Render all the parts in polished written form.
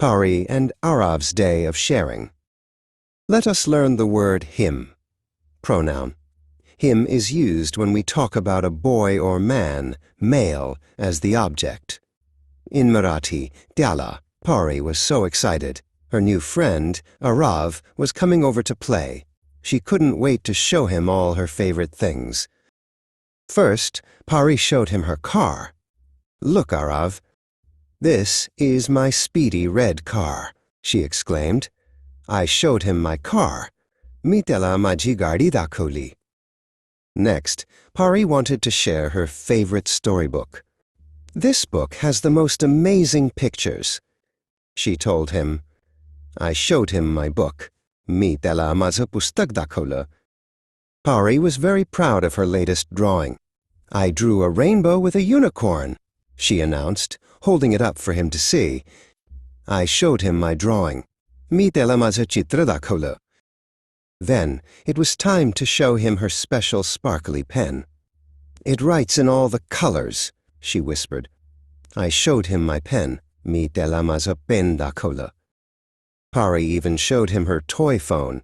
Pari and Arav's day of sharing. Let us learn the word him. Pronoun. Him is used when we talk about a boy or man, male, as the object. In Marathi, Tyala, Pari was so excited. Her new friend, Arav, was coming over to play. She couldn't wait to show him all her favorite things. First, Pari showed him her car. "Look, Arav. This is my speedy red car," she exclaimed. I showed him my car. "Mi tela माझी गाडी दाखवली." Next, Pari wanted to share her favorite storybook. "This book has the most amazing pictures," she told him. I showed him my book. "Mi tela माझं पुस्तक दाखवलं." Pari was very proud of her latest drawing. "I drew a rainbow with a unicorn," she announced, holding it up for him to see. I showed him my drawing. "Mi tela माझं चित्र दाखवलं." Then it was time to show him her special sparkly pen. "It writes in all the colors," she whispered. I showed him my pen. "Mi tela माझं pen दाखवलं." Pari even showed him her toy phone.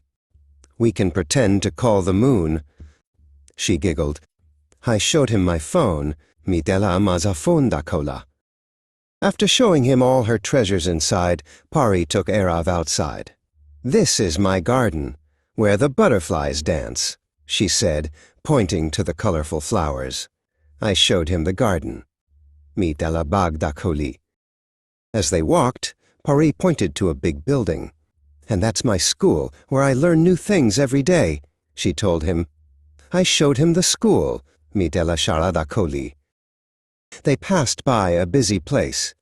"We can pretend to call the moon." She giggled. I showed him my phone. "Mi tela माझा phone दाखवला." After showing him all her treasures inside, Pari took Arav outside. "This is my garden, where the butterflies dance," she said, pointing to the colorful flowers. I showed him the garden. "Mi tela bag dakholi." As they walked, Pari pointed to a big building. "And that's my school, where I learn new things every day," she told him. I showed him the school. "Mi tela shara dakholi." They passed by a busy place.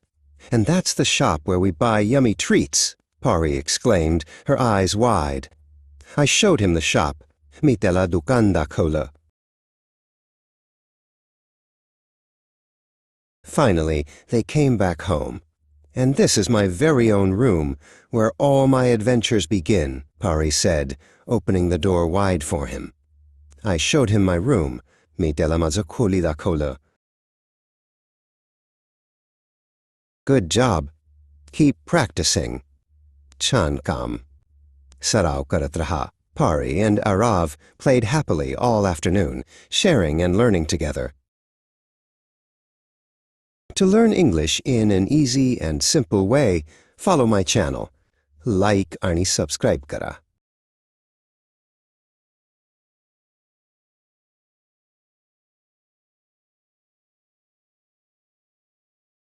"And that's the shop where we buy yummy treats," Pari exclaimed, her eyes wide. I showed him the shop. "Mi tela dukan dakhowla." Finally, they came back home. "And this is my very own room, where all my adventures begin," Pari said, opening the door wide for him. I showed him my room. "Mi tela माझं खोली दाखवलं." Good job. Keep practicing. Chan kam. Saraw karat raha. Pari and Arav played happily all afternoon, sharing and learning together. To learn English in an easy and simple way, follow my channel. Like आणि subscribe करा.